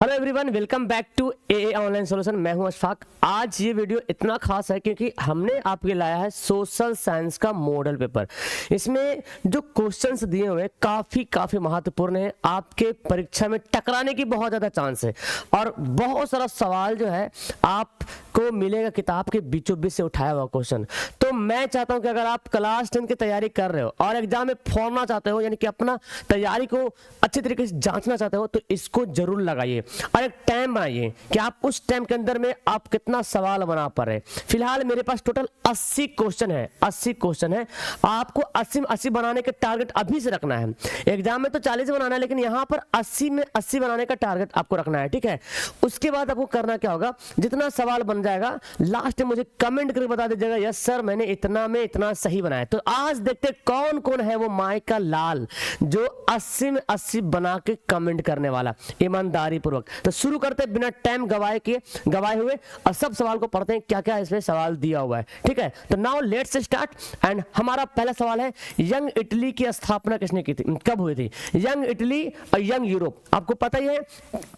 Hello everyone, welcome back to AA online solution. मैं हूं अशफाक। आज ये वीडियो इतना खास है क्योंकि हमने आपके लाया है सोशल साइंस का मॉडल पेपर। इसमें जो क्वेश्चंस दिए हुए काफी महत्वपूर्ण है, आपके परीक्षा में टकराने की बहुत ज्यादा चांस है और बहुत सारा सवाल जो है आपको मिलेगा किताब के बीचों बीच से उठाया हुआ क्वेश्चन। तो मैं चाहता हूं कि अगर आप क्लास 10 की तैयारी कर रहे हो और एग्जाम में फोड़ना चाहते हो, यानी कि अपना तैयारी को अच्छे तरीके से जांचना चाहते हो, तो इसको जरूर लगाइए और एक टाइम बनाइए कि आप उस टाइम के अंदर में आप कितना सवाल बना पा रहे। फिलहाल मेरे पास टोटल 80 क्वेश्चन है। 80 क्वेश्चन है, आपको 80 में 80 बनाने का टारगेट अभी से रखना है। एग्जाम में तो 40 बनाना है, लेकिन यहाँ पर 80 में 80 बनाने का टारगेट आपको रखना है, ठीक है। उसके बाद आपको करना क्या होगा, जितना सवाल बन जाएगा लास्ट में मुझे कमेंट करके बता दीजिएगा, यस सर मैंने इतना में इतना सही बनाया। तो आज देखते कौन कौन है वो माइका लाल जो 80 में 80 बना के कमेंट करने वाला ईमानदारी पूर्वक। तो शुरू करते बिना टाइम गवाए हुए और सब सवाल को पढ़ते हैं क्या क्या इसमें सवाल दिया हुआ है, ठीक है। तो नाउ लेट्स स्टार्ट। एंड हमारा पहला सवाल है, यंग इटली की स्थापना किसने की थी, कब हुई थी? यंग इटली और यंग यूरोप, आपको पता ही है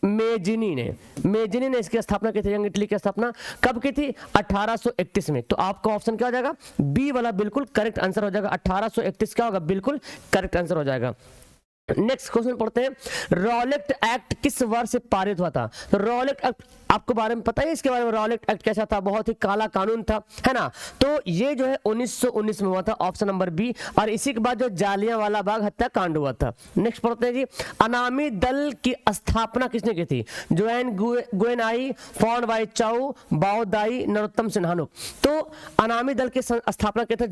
मेजिनी ने इसकी स्थापना की थी। यंग इटली की स्थापना कब की थी? 1831 में। तो आपका ऑप्शन क्या हो जाएगा? बी वाला बिल्कुल करेक्ट आंसर हो जाएगा। 1831 क्या होगा? बिल्कुल करेक्ट आंसर हो जाएगा। नेक्स्ट क्वेश्चन पढ़ते हैं, रॉलेट एक्ट किस वर्ष से पारित हुआ था? तो रॉलेट एक्ट आपको बारे में पता है, इसके बारे में रॉलेट एक्ट कैसा था? बहुत ही काला कानून था, है ना। तो ये जो है 1919 में हुआ था, ऑप्शन नंबर बी। और इसी के बाद जो जालियांवाला बाग हत्याकांड हुआ था। नेक्स्ट पढ़ते हैं जी, अनामी दल की स्थापना किसने की थी? जोएन गुएन आई, फॉन वाई चाउ, बाओदाई, नरोत्तम सिन्हानुक। तो अनामी दल की स्थापना की थी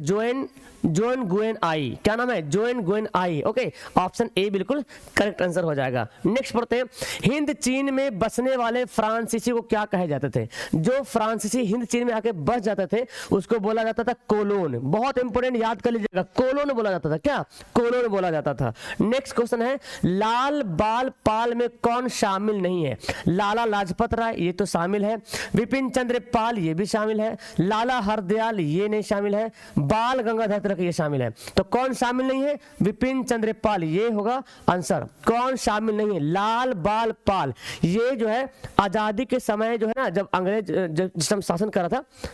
जोएन गुएन आई। क्या नाम है? Dwayne गुएन I. Okay, option A बिल्कुल करेक्ट आंसर हो जाएगा। नेक्स्ट पढ़ते हैं, हिंद चीन में बसने वाले फ्रांसीसी को क्या कहे जाते थे? जो फ्रांसीसी हिंद चीन में आके बस जाते थे उसको बोला जाता था कोलोन। बहुत इंपोर्टेंट, याद कर लीजिएगा, कोलोन बोला जाता था। क्या? कोलोन बोला जाता था। नेक्स्ट क्वेश्चन है, लाल बाल पाल में कौन शामिल नहीं है? लाला लाजपत राय, ये तो शामिल है। विपिन चंद्र पाल, ये भी शामिल है। लाला हरदयाल, ये नहीं शामिल है। बाल गंगाधर तिलक, ये शामिल है। तो कौन शामिल नहीं है? विपिन चंद्र पाल, ये होगा आंसर। कौन शामिल नहीं है? लाल बाल पाल। ये जो है आजादी के समय जो है ना, जब अंग्रेज जिस समय शासन कर रहा था,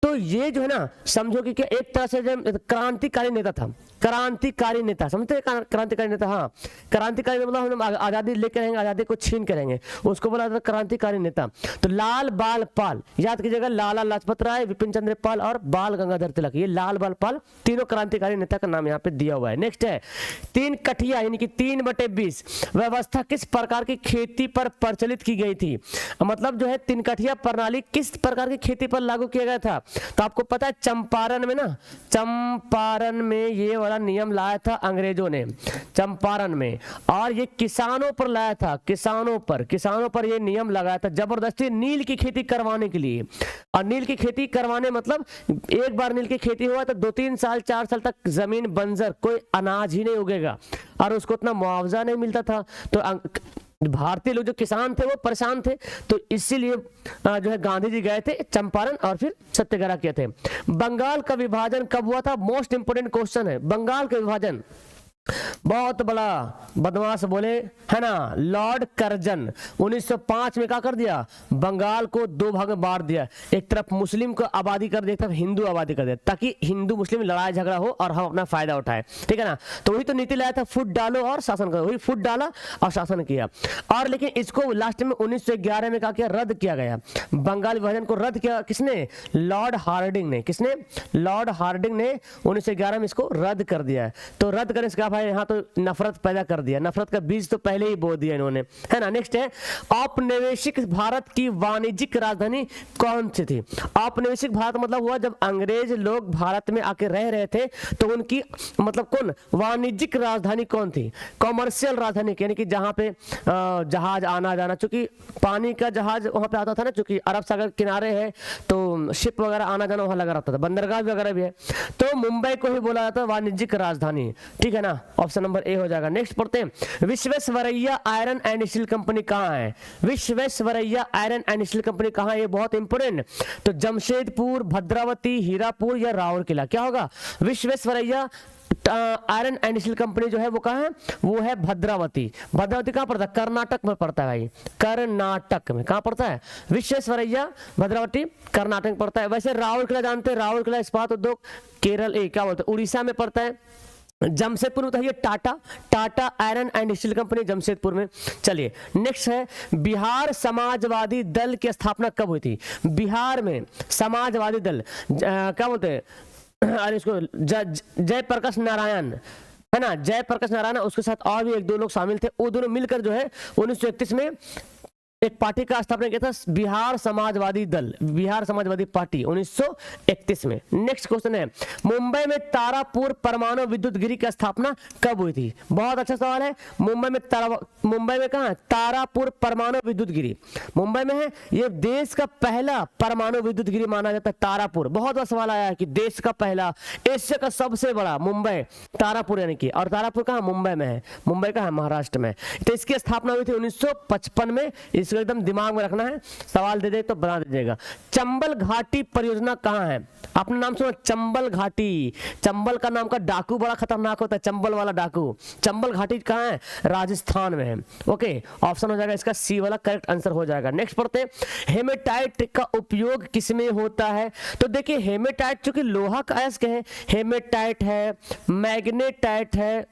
तो ये जो है ना समझो कि एक तरह से जब क्रांतिकारी नेता था, क्रांतिकारी नेता, समझते हैं? क्रांतिकारी नेता, हाँ, क्रांतिकारी मतलब हम आजादी लेकर रहेंगे, आजादी को छीन कर रहेंगे, उसको बोला जाता है क्रांतिकारी नेता। तो लाल बाल पाल याद कीजिएगा, लाला लाजपत राय, विपिन चंद्र पाल और बाल गंगाधर तिलक, ये लाल बाल पाल तीनों क्रांतिकारी नेता का नाम यहाँ पे दिया हुआ है। नेक्स्ट है, 3 कठिया यानी कि 3/20 व्यवस्था किस प्रकार की खेती पर प्रचलित की गई थी? मतलब जो है 3 कठिया प्रणाली किस प्रकार की खेती पर लागू किया गया था? तो आपको पता है चंपारण में ना, चंपारण में ये वाला नियम लाया था अंग्रेजों ने, चंपारण में। और ये किसानों पर लाया था, किसानों पर ये नियम लगाया था जबरदस्ती नील की खेती करवाने के लिए। और नील की खेती करवाने मतलब एक बार नील की खेती हुआ तो 2-3 साल 4 साल तक जमीन बंजर, कोई अनाज ही नहीं उगेगा और उसको उतना मुआवजा नहीं मिलता था। तो भारतीय लोग जो किसान थे वो परेशान थे, तो इसीलिए जो है गांधी जी गए थे चंपारण और फिर सत्याग्रह किए थे। बंगाल का विभाजन कब हुआ था? मोस्ट इंपोर्टेंट क्वेश्चन है, बंगाल का विभाजन। बहुत बड़ा बदमाश बोले, है ना, लॉर्ड कर्जन 1905 में क्या कर दिया? बंगाल को 2 भाग में बांट दिया। एक तरफ मुस्लिम को आबादी कर दिया, एक तरफ हिंदू आबादी कर दिया, ताकि हिंदू मुस्लिम लड़ाई झगड़ा हो और हम अपना फायदा उठाए, ठीक है ना। तो वही तो नीति लाया था, फुट डालो और शासन करो। वही फुट डाला और शासन किया। और लेकिन इसको लास्ट में 1911 में क्या किया? रद्द किया गया। बंगाल विभाजन को रद्द किया किसने? लॉर्ड हार्डिंग ने। किसने? लॉर्ड हार्डिंग ने 1911 में इसको रद्द कर दिया है। तो रद्द करने से भाई यहाँ तो नफरत पैदा कर दिया, नफरत का बीज तो पहले ही बो दिया इन्होंने, है ना। नेक्स्ट है, औपनिवेशिक भारत की वाणिज्यिक राजधानी कौन सी थी? औपनिवेशिक भारत मतलब हुआ जब अंग्रेज लोग भारत में आके रह रहे थे, तो उनकी मतलब कौन वाणिज्यिक राजधानी कौन थी? कॉमर्शियल राजधानी, यानी कि जहाँ पे जहाज आना जाना, चूंकि पानी का जहाज वहां पे आता था ना, चूंकि अरब सागर किनारे है तो शिप वगैरह आना जाना वहां लगा रहता था, बंदरगाह वगैरह भी है। तो मुंबई को ही बोला जाता है वाणिज्यिक राजधानी, ठीक है ना। ऑप्शन नंबर ए हो जाएगा। नेक्स्ट पढ़ते हैं, Visvesvaraya iron and steel company कहाँ है? Visvesvaraya iron and steel company कहाँ है? ये बहुत इंपोर्टेंट। तो जमशेदपुर, भद्रावती, हीरापुर या राउरकेला, क्या होगा? Visvesvaraya iron and steel company जो है वो कहाँ है, वो है भद्रावती। भद्रावती कहाँ पड़ता है, कर्नाटक में पड़ता है भाई, कर्नाटक में। कहाँ पड़ता है, विश्वेश्वरैया भद्रावती कर्नाटक में पड़ता है। वैसे राउरकेला जानते हैं, राउरकेला इस्पात उद्योग केरल क्या बोलते हैं, उड़ीसा में पड़ता है। जमशेदपुर में तो है Tata iron and steel company Jamshedpur में। चलिए नेक्स्ट है, बिहार समाजवादी दल की स्थापना कब हुई थी। बिहार में समाजवादी दल क्या बोलते हैं, अरे इसको जयप्रकाश नारायण है ना, जयप्रकाश नारायण, उसके साथ और भी एक दो लोग शामिल थे, वो दोनों मिलकर जो है 1931 में एक पार्टी का स्थापना किया था, बिहार समाजवादी दल, बिहार समाजवादी पार्टी 1931 में। नेक्स्ट क्वेश्चन है, मुंबई में तारापुर परमाणु विद्युत गिरी की स्थापना कब हुई थी। बहुत अच्छा सवाल है। मुंबई में कहाँ है, तारापुर परमाणु विद्युत गिरी मुंबई में है। ये देश का पहला परमाणु विद्युत गिरी माना जाता है तारापुर। बहुत बार सवाल आया है कि देश का पहला, एशिया का सबसे बड़ा मुंबई तारापुर यानी कि, और तारापुर कहाँ, मुंबई में है। मुंबई का है महाराष्ट्र में। तो इसकी स्थापना हुई थी 1955 में। इसको एकदम दिमाग में रखना है, सवाल दे दे तो बना दीजिएगा। चंबल घाटी परियोजना कहाँ है, अपना नाम सुनो, चंबल घाटी। चंबल का नाम का डाकू बड़ा खतरनाक होता है, चंबल वाला डाकू। चंबल घाटी कहाँ है, राजस्थान में है। ओके, ऑप्शन हो जाएगा इसका सी वाला करेक्ट आंसर हो जाएगा। नेक्स्ट पढ़ते हैं, हेमेटाइट का उपयोग किसमें होता है। तो देखिए हेमेटाइट चूंकि लोहा का अयस्क है, हेमेटाइट है, मैग्नेटाइट है,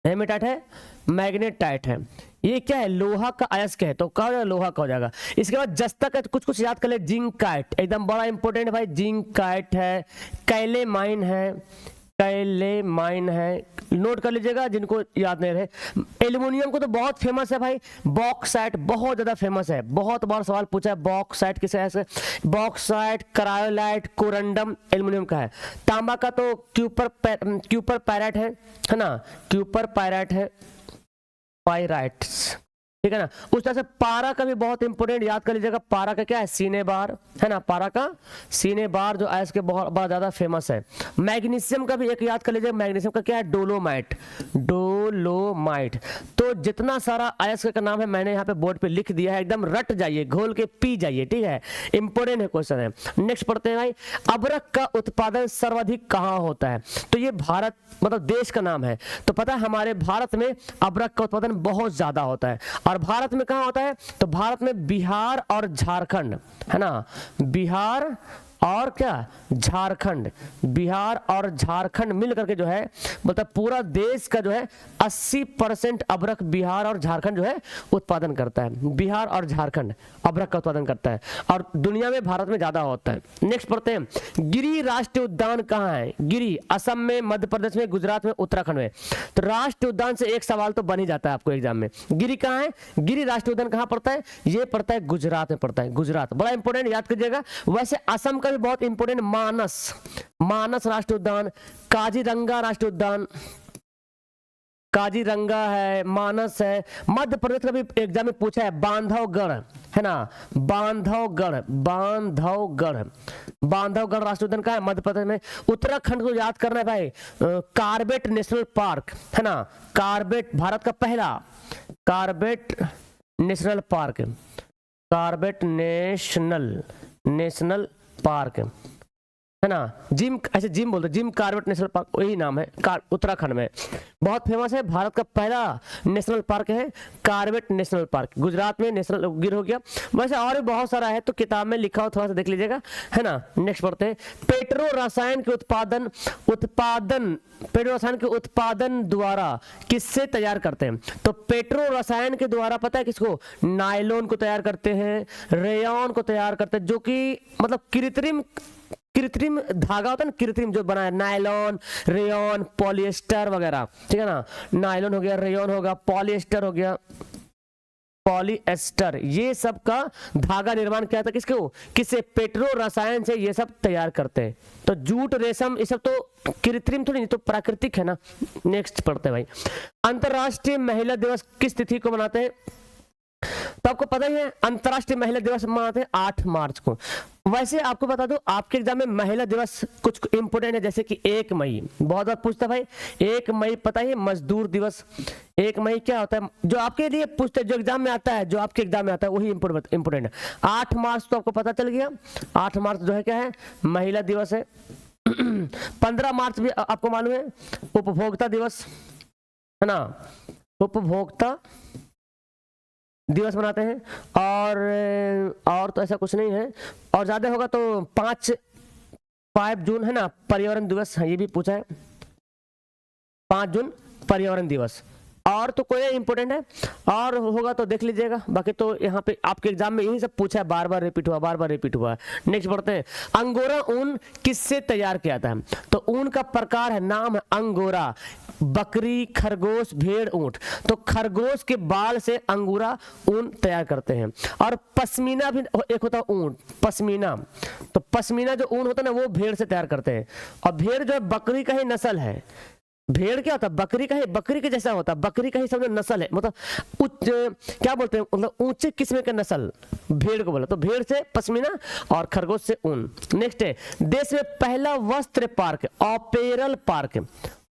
हेमेटाइट है, मैग्नेटाइट है, ये क्या है, लोहा का अयस्क है, तो क्या हो जाएगा, लोहा का हो जाएगा। इसके बाद जस्ता का कुछ कुछ याद कर ले, जिंकाइट एकदम बड़ा इंपॉर्टेंट है भाई, जिंकाइट है, कैलेमाइन है, कैलेमाइन है, नोट कर लीजिएगा जिनको याद नहीं रहे। एल्युमिनियम को तो बहुत फेमस है भाई, बॉक्साइट बहुत ज्यादा फेमस है, बहुत बार सवाल पूछा है, बॉक्साइट किसे ऐसे, बॉक्साइट, क्रायोलाइट, कोरंडम एल्युमिनियम का है। तांबा का तो क्यूपर पैराइट है ना, क्यूपर पैराइट है, पाइराइट्स, ठीक है ना। उस तरह से पारा का भी बहुत इंपॉर्टेंट याद कर लीजिएगा, पारा का क्या है, सीने बार है ना, पारा का सीने बार जो अयस्क के बहुत ज्यादा फेमस है। मैग्नीशियम का भी एक याद कर लीजिएगा, मैग्नीशियम का क्या है, डोलोमाइट, डोलोमाइट। तो जितना सारा अयस्क का नाम है मैंने यहाँ पे बोर्ड पे लिख दिया है, एकदम रट जाइए, घोल के पी जाइए, ठीक है, इंपॉर्टेंट है क्वेश्चन है। नेक्स्ट पढ़ते हैं भाई, अबरक का उत्पादन सर्वाधिक कहाँ होता है। तो ये भारत मतलब देश का नाम है, तो पता है हमारे भारत में अबरक का उत्पादन बहुत ज्यादा होता है। और भारत में कहाँ होता है, तो भारत में बिहार और झारखंड है ना, बिहार और क्या, झारखंड, बिहार और झारखंड मिल करके जो है मतलब पूरा देश का जो है 80% अबरक बिहार और झारखंड जो है उत्पादन करता है। बिहार और झारखंड अबरक का उत्पादन करता है, और दुनिया में भारत में ज्यादा होता है। नेक्स्ट पढ़ते हैं, गिरी राष्ट्रीय उद्यान कहाँ है। गिरी असम में, मध्य प्रदेश में, गुजरात में, उत्तराखंड में। तो राष्ट्रीय उद्यान से एक सवाल तो बन ही जाता है आपको एग्जाम में, गिरी कहाँ है, गिरी राष्ट्रीय उद्यान कहाँ पड़ता है, ये पड़ता है गुजरात में पड़ता है, गुजरात, बड़ा इंपॉर्टेंट याद कीजिएगा। वैसे असम का भी बहुत इंपॉर्टेंट, मानस, मानस राष्ट्रीय उद्यान, काजीरंगा राष्ट्रीय उद्यान, काजीरंगा है, मानस है। मध्य प्रदेश का भी एग्जाम में पूछा है, बांधवगढ़ है ना, बांधवगढ़, बांधवगढ़, बांधवगढ़ राष्ट्रीय उद्यान का है मध्य प्रदेश में। उत्तराखंड को याद करना है भाई, कार्बेट नेशनल पार्क है ना, कार्बेट भारत का पहला Corbett national park, Corbett national park है ना, जिम, ऐसे जिम बोलते, जिम कार्बेट नेशनल पार्क, वही नाम है, उत्तराखंड में बहुत फेमस है। भारत का पहला नेशनल पार्क है कार्बेट नेशनल पार्क, गुजरात में नेशनल गिर हो गया। वैसे और भी बहुत सारा है, तो किताब में लिखा हो, थोड़ा सा देख लीजिएगा है ना। नेक्स्ट पढ़ते हैं, पेट्रो रसायन के उत्पादन पेट्रो रसायन के उत्पादन द्वारा किससे तैयार करते हैं। तो पेट्रो रसायन के द्वारा पता है किसको, नायलॉन को तैयार करते हैं, रेयॉन को तैयार करते हैं, जो कि मतलब कृत्रिम धागा होता है ना, कृत्रिम जो बना है, नायलॉन, रेयॉन, पॉलिएस्टर वगैरह, ठीक है ना। नायलॉन हो गया, रेयॉन होगा, पॉलिएस्टर हो गया, पॉलिएस्टर, ये सब का धागा निर्माण किया था किससे, पेट्रो रसायन से ये सब तैयार करते हैं। तो जूट, रेशम, ये सब तो कृत्रिम थोड़ी नहीं, तो प्राकृतिक है ना। नेक्स्ट पढ़ते हैं भाई, अंतरराष्ट्रीय महिला दिवस किस तिथि को मनाते हैं। तो आपको पता ही है अंतरराष्ट्रीय महिला दिवस मनाते हैं 8 मार्च को। वैसे आपको बता दूं, आपके एग्जाम में महिला दिवस कुछ इंपोर्टेंट है, जैसे कि 1 मई, बहुत बार पूछता भाई 1 मई पता ही, मजदूर दिवस। 1 मई क्या होता है, जो आपके लिए पूछते, जो एग्जाम में आता है, जो आपके एग्जाम में आता है वही इंपोर्टेंट है। 8 मार्च तो आपको पता चल गया, 8 मार्च जो है क्या है, महिला दिवस है। 15 मार्च भी आपको मालूम है उपभोक्ता दिवस है ना, उपभोक्ता दिवस मनाते हैं। और तो ऐसा कुछ नहीं है, और ज्यादा होगा तो 5 जून है ना पर्यावरण दिवस, ये भी पूछा है 5 जून पर्यावरण दिवस। और तो कोई इंपॉर्टेंट है और होगा तो देख लीजिएगा, बाकी तो यहाँ पे आपके एग्जाम में यही सब पूछा है, बार बार रिपीट हुआ। नेक्स्ट बढ़ते हैं, अंगोरा ऊन किससे तैयार किया जाता है? तो ऊन का प्रकार है, नाम है अंगोरा, बकरी, खरगोश, भेड़, ऊंट। तो खरगोश के बाल से अंगोरा ऊन तैयार करते हैं। और पश्मीना भी एक होता है ऊन, पश्मीना। तो पश्मीना जो ऊन होता है ना वो भेड़ से तैयार करते हैं। और भेड़ जो है बकरी का ही नस्ल है। भेड़ क्या होता है? बकरी के जैसा होता है, बकरी का ही समझो नस्ल है, मतलब क्या बोलते हैं, मतलब ऊंचे किस्म का नस्ल भेड़ को बोला। तो भेड़ से पश्मीना और खरगोश से ऊन। नेक्स्ट है, देश में पहला वस्त्र पार्क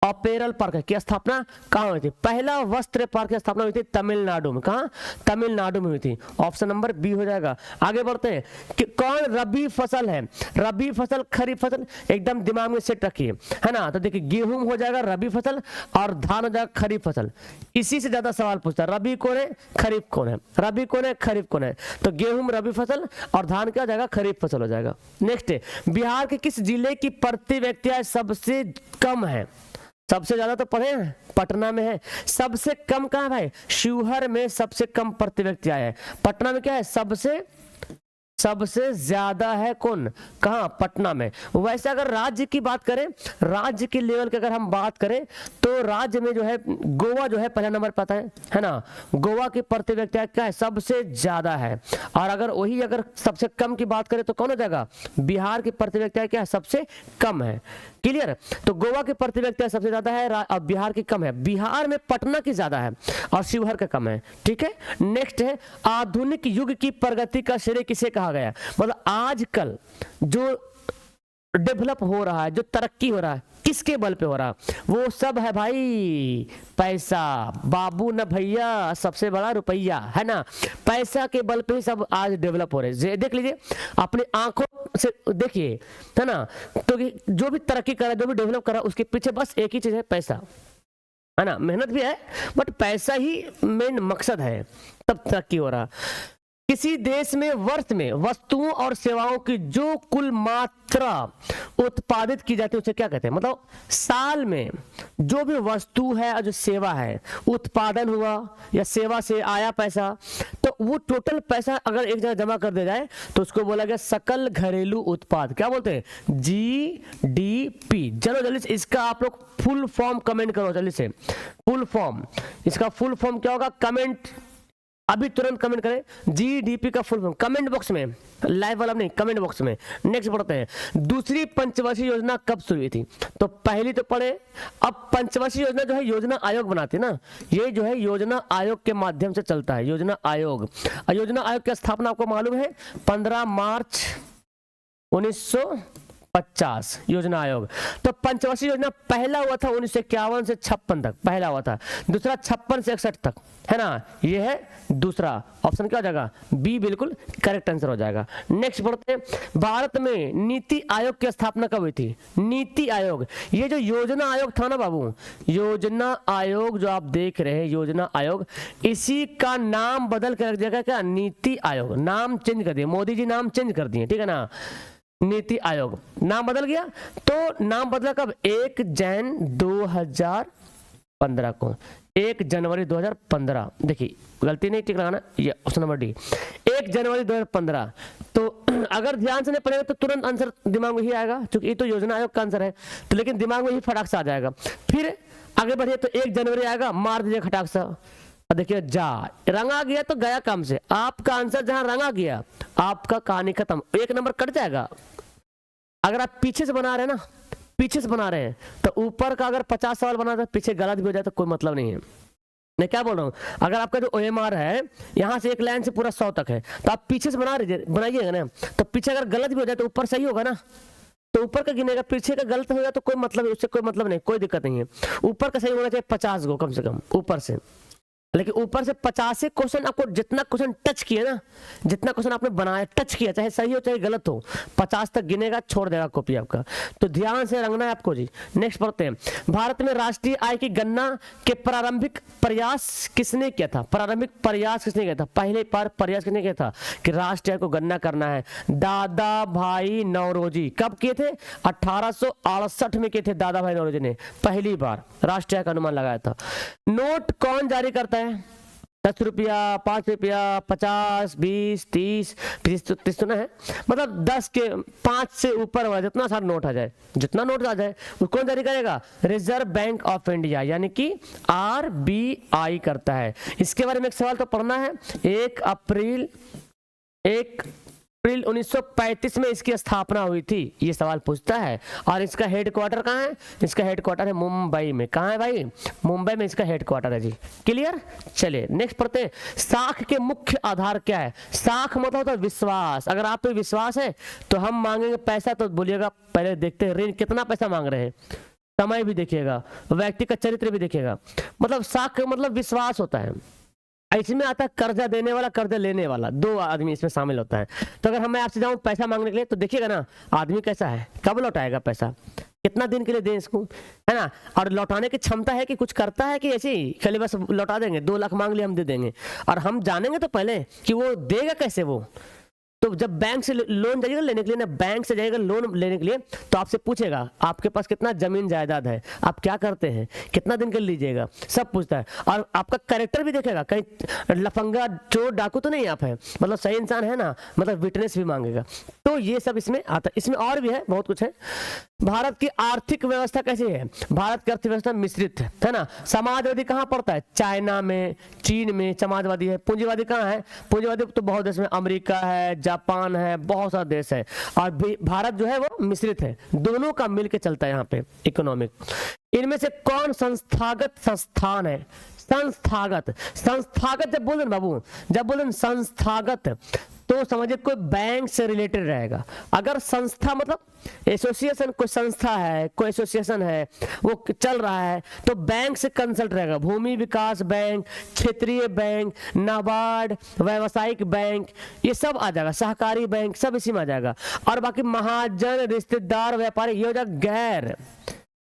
ऑपेरल पार्क की स्थापना कहाँ हुई थी? पहला वस्त्र पार्क की स्थापना हुई थी तमिलनाडु में। कहाँ? तमिलनाडु में हुई थी। ऑप्शन नंबर बी हो जाएगा। आगे बढ़ते हैं कि कौन रबी फसल है? रबी फसल, खरीफ फसल, एकदम दिमाग में सेट रखिए, है ना। तो देखिए गेहूं हो जाएगा रबी फसल और धान हो जाएगा खरीफ फसल। इसी से ज्यादा सवाल पूछता है, रबी कौन है, खरीफ कौन है, रबी कौन है, खरीफ कौन है। तो गेहूं रबी फसल और धान क्या हो जाएगा, खरीफ फसल हो जाएगा। नेक्स्ट है, बिहार के किस जिले की प्रति व्यक्ति आय सबसे कम है? सबसे ज्यादा तो पढ़े हैं पटना में है, सबसे कम कहाँ है भाई? शिवहर में सबसे कम प्रति व्यक्ति आय है। पटना में क्या है? सबसे ज्यादा है कौन? कहाँ? पटना में। वैसे अगर राज्य की बात करें, राज्य के लेवल की अगर हम बात करें तो राज्य में जो है गोवा जो है पहला नंबर पर आता है ना। गोवा की प्रति व्यक्ति आय क्या है? सबसे ज्यादा है। और अगर सबसे कम की बात करें तो कौन हो जाएगा? बिहार की प्रति व्यक्ति आय क्या है? सबसे कम है। क्लियर? तो गोवा की प्रति व्यक्ति आय सबसे ज्यादा है और बिहार की कम है। बिहार में पटना की ज्यादा है और शिवहर का कम है। ठीक है। नेक्स्ट है, आधुनिक युग की प्रगति का श्रेय किसे कहा गया? मतलब आजकल जो डेवलप हो रहा है, जो तरक्की हो रहा है, किसके बल पे हो रहा? वो सब है भाई पैसा। बाबू न भैया, सबसे बड़ा रुपया, है ना। पैसा के बल पे ही सब आज डेवलप हो रहे हैं। देख लीजिए अपनी आंखों से देखिए, है ना। तो जो भी तरक्की कर रहा है, जो भी डेवलप कर रहा है, उसके पीछे बस एक ही चीज है, पैसा, है ना। मेहनत भी है बट पैसा ही मेन मकसद है, तब तरक्की हो रहा। किसी देश में वर्ष में वस्तुओं और सेवाओं की जो कुल मात्रा उत्पादित की जाती है उसे क्या कहते हैं? मतलब साल में जो भी वस्तु है और जो सेवा है, उत्पादन हुआ या सेवा से आया पैसा, तो वो टोटल पैसा अगर एक जगह जमा कर दिया जाए तो उसको बोला गया सकल घरेलू उत्पाद। क्या बोलते हैं? GDP। चलो जल्दी से इसका आप लोग फुल फॉर्म कमेंट करो, जल्दी से फुल फॉर्म। इसका फुल फॉर्म क्या होगा? कमेंट अभी तुरंत कमेंट करें GDP का फुल फॉर्म कमेंट बॉक्स में, लाइव वाला नहीं, कमेंट बॉक्स में। नेक्स्ट बढ़ते हैं, दूसरी पंचवर्षीय योजना कब शुरू हुई थी? तो पहली तो पढ़े। अब पंचवर्षीय योजना जो है योजना आयोग बनाते हैं ना, ये जो है योजना आयोग के माध्यम से चलता है, योजना आयोग। योजना आयोग की स्थापना आपको मालूम है 15 मार्च 1950 योजना आयोग। तो पंचवर्षीय योजना पहला हुआ था 1951 से 56 तक पहला हुआ था, दूसरा 56 से 61 तक, है ना। ये है दूसरा। ऑप्शन क्या हो जाएगा? बी बिल्कुल करेक्ट आंसर हो जाएगा। नेक्स्ट बढ़ते हैं, भारत में नीति आयोग की स्थापना कब हुई थी? नीति आयोग, ये जो योजना आयोग था ना बाबू, योजना आयोग जो आप देख रहे हैं, योजना आयोग, इसी का नाम बदल कर रख दिया क्या? नीति आयोग। नाम चेंज कर दिया मोदी जी, नाम चेंज कर दिए, ठीक है ना। नीति आयोग नाम बदल गया। तो नाम बदला कब? 1 जनवरी 2015 को, 1 जनवरी 2015। देखिए गलती नहीं, टिक लगाना, ये ऑप्शन नंबर डी, 1 जनवरी 2015। तो अगर ध्यान से नहीं पढ़ेगा तो तुरंत आंसर दिमाग में ही आएगा, क्योंकि ये तो योजना आयोग का आंसर है, तो लेकिन दिमाग में ही फटाक से आ जाएगा। फिर आगे बढ़िए तो 1 जनवरी आएगा, मार दीजिए खटाक सा। देखिए जा रंगा गया तो गया काम से, आपका आंसर जहां रंगा गया आपका कहानी खत्म, 1 नंबर कट जाएगा। अगर आप पीछे से बना रहे हैं ना, पीछे से बना रहे हैं, तो ऊपर का अगर 50 सवाल बना था, पीछे गलत भी हो जाए तो कोई मतलब नहीं है। मैं क्या बोल रहा हूँ, अगर आपका जो OMR है यहाँ से एक लाइन से पूरा 100 तक है, तो आप पीछे से बनाइएगा ना, तो पीछे अगर गलत भी हो जाए तो ऊपर सही होगा ना, तो ऊपर का गिनेगा, पीछे का गलत होगा तो कोई मतलब है, उससे कोई मतलब नहीं, कोई दिक्कत नहीं है। ऊपर का सही होना चाहिए 50 गो कम से कम ऊपर से। लेकिन ऊपर से 50 क्वेश्चन आपको, जितना क्वेश्चन टच किया ना, जितना क्वेश्चन आपने बनाया टच किया, चाहे सही हो चाहे गलत हो, 50 तक गिनेगा, छोड़ देगा कॉपी आपका। तो ध्यान से रखना है आपको जी। नेक्स्ट पढ़ते हैं। भारत में राष्ट्रीय आय की गणना के प्रारंभिक प्रयास किसने किया था? प्रारंभिक प्रयास किसने किया था? पहले बार प्रयास किसने किया था कि राष्ट्रीय आय को गणना करना है? दादा भाई नौरोजी। कब किए थे? 1868 में किए थे दादा भाई नौरोजी ने पहली बार राष्ट्रीय आय का अनुमान लगाया था। नोट कौन जारी करता है? 10 रुपया, 5 रुपया, 50, 20, 30, 30 तो ना है, मतलब 10 के 5 से ऊपर वाला जितना सारा नोट आ जाए, जितना नोट आ जाए वो कौन जारी करेगा? रिजर्व बैंक ऑफ इंडिया, यानी कि RBI करता है। इसके बारे में एक सवाल तो पढ़ना है। 1 अप्रैल 1935 में इसकी स्थापना हुई थी, ये सवाल पूछता है। और इसका हेडक्वार्टर कहाँ है? इसका हेडक्वार्टर है मुंबई में। कहाँ है भाई? मुंबई में इसका हेडक्वार्टर है जी। क्लियर? चलिए नेक्स्ट पढ़ते हैं। साख के मुख्य आधार क्या है? साख मतलब होता है विश्वास। अगर आप पे विश्वास है तो हम मांगेंगे पैसा, तो बोलिएगा पहले देखते हैं ऋण कितना पैसा मांग रहे हैं, समय भी देखिएगा, व्यक्ति का चरित्र भी देखिएगा। मतलब साख का मतलब विश्वास होता है। इसमें आता है कर्जा देने वाला, कर्जा लेने वाला, 2 आदमी इसमें शामिल होता है। तो अगर मैं आपसे जाऊं पैसा मांगने के लिए, तो देखिएगा ना आदमी कैसा है, कब लौटाएगा पैसा, कितना दिन के लिए दें इसको, है ना, और लौटाने की क्षमता है कि कुछ करता है कि ऐसे ही खाली बस लौटा देंगे। 2 लाख मांग लिए हम दे देंगे, और हम जानेंगे तो पहले कि वो देगा कैसे। वो तो जब बैंक से लोन जाइएगा लेने के लिए ना, बैंक से जाइएगा लोन लेने के लिए, तो आपसे पूछेगा आपके पास कितना जमीन जायदाद है, आप क्या करते हैं, कितना दिन के लीजिएगा, सब पूछता है। और आपका कैरेक्टर भी देखेगा, कहीं लफंगा चोर डाकू तो नहीं आप है, मतलब सही इंसान है ना, मतलब विटनेस भी मांगेगा। तो ये सब इसमें आता है। इसमें और भी है, बहुत कुछ है। भारत की आर्थिक व्यवस्था कैसी है? भारत की अर्थव्यवस्था मिश्रित है ना। समाजवादी कहाँ पड़ता है? चाइना में, चीन में समाजवादी है। पूंजीवादी कहाँ है? पूंजीवादी तो बहुत देश में, अमेरिका है, जापान है, बहुत सारा देश है। और भारत जो है वो मिश्रित है, दोनों का मिलके चलता है यहाँ पे इकोनॉमिक। इनमें से कौन संस्थागत संस्थान है? संस्थागत, संस्थागत जब बोल बाबू, जब बोल संस्थागत तो समझिए कोई बैंक से रिलेटेड रहेगा। अगर संस्था मतलब एसोसिएशन, कोई संस्था है, कोई एसोसिएशन है, वो चल रहा है, तो बैंक से कंसल्ट रहेगा। भूमि विकास बैंक, क्षेत्रीय बैंक, नाबार्ड, व्यावसायिक बैंक, ये सब आ जाएगा, सहकारी बैंक, सब इसी में आ जाएगा। और बाकी महाजन, रिश्तेदार, व्यापारी, ये हो जाएगा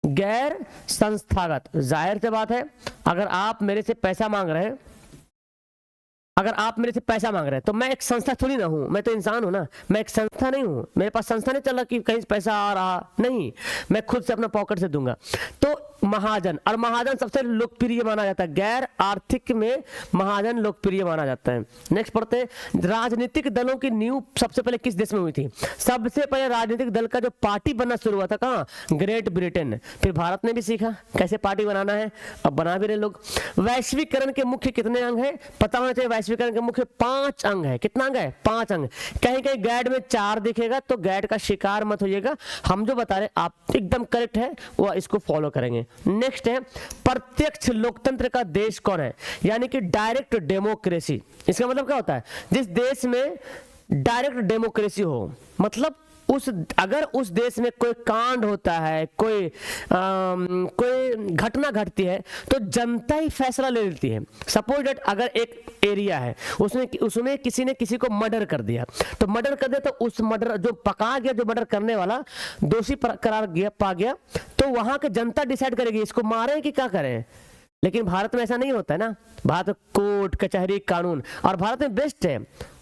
गैर संस्थागत। जाहिर सी बात है, अगर आप मेरे से पैसा मांग रहे हैं, अगर आप मेरे से पैसा मांग रहे हैं, तो मैं एक संस्था थोड़ी ना हूं, मैं तो इंसान हूं ना, मैं एक संस्था नहीं हूं, मेरे पास संस्था नहीं चल रहा कि कहीं से पैसा आ रहा, नहीं, मैं खुद से अपना पॉकेट से दूंगा। तो महाजन, और महाजन सबसे लोकप्रिय माना जाता है, गैर आर्थिक में महाजन लोकप्रिय माना जाता है। नेक्स्ट पढ़ते हैं। राजनीतिक दलों की नींव सबसे पहले किस देश में हुई थी? सबसे पहले राजनीतिक दल का जो पार्टी बनना शुरू हुआ था कहाँ? Great Britain. फिर भारत ने भी सीखा कैसे पार्टी बनाना है, अब बना भी रहे लोग। वैश्वीकरण के मुख्य कितने अंग है? पता होना चाहिए। वैश्वीकरण के मुख्य 5 अंग है। कितना अंग है? 5 अंग। कहीं कहीं गाइड में 4 दिखेगा, तो गाइड का शिकार मत होइएगा, हम जो बता रहे आप एकदम करेक्ट है, वो इसको फॉलो करेंगे। नेक्स्ट है, प्रत्यक्ष लोकतंत्र का देश कौन है? यानी कि डायरेक्ट डेमोक्रेसी। इसका मतलब क्या होता है? जिस देश में डायरेक्ट डेमोक्रेसी हो, मतलब अगर उस देश में कोई कांड होता है, कोई घटना घटती है, तो जनता ही फैसला ले लेती है। सपोज दैट अगर एक एरिया है, उसमें किसी ने किसी को मर्डर कर दिया, तो मर्डर कर दिया, तो उस मर्डर जो पका गया, जो मर्डर करने वाला दोषी करार पा गया, तो वहां के जनता डिसाइड करेगी इसको मारें कि क्या करें। लेकिन भारत में ऐसा नहीं होता है ना, भारत में कोर्ट कचहरी कानून, और भारत में बेस्ट है।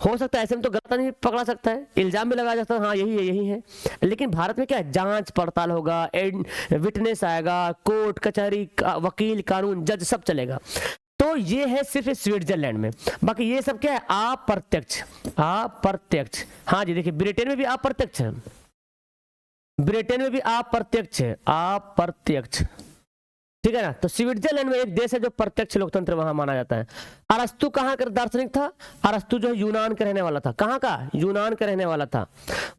हो सकता है ऐसे में तो गलत नहीं पकड़ा सकता है, इल्जाम भी लगाया जाता है, हाँ यही है, लेकिन भारत में क्या है, जांच पड़ताल होगा, विटनेस आएगा, कोर्ट कचहरी, वकील, कानून, जज, सब चलेगा। तो ये है सिर्फ स्विट्जरलैंड में। बाकी ये सब क्या है? अप्रत्यक्ष। अप्रत्यक्ष, हाँ जी, देखिए ब्रिटेन में भी अप्रत्यक्ष है, ब्रिटेन में भी अप्रत्यक्ष है, अप्रत्यक्ष, ठीक है ना। तो स्विट्जरलैंड में एक देश है जो प्रत्यक्ष लोकतंत्र वहां माना जाता है। अरस्तु कहाँ का दार्शनिक था? अरस्तु जो है यूनान के रहने वाला था। कहाँ का? यूनान के रहने वाला था।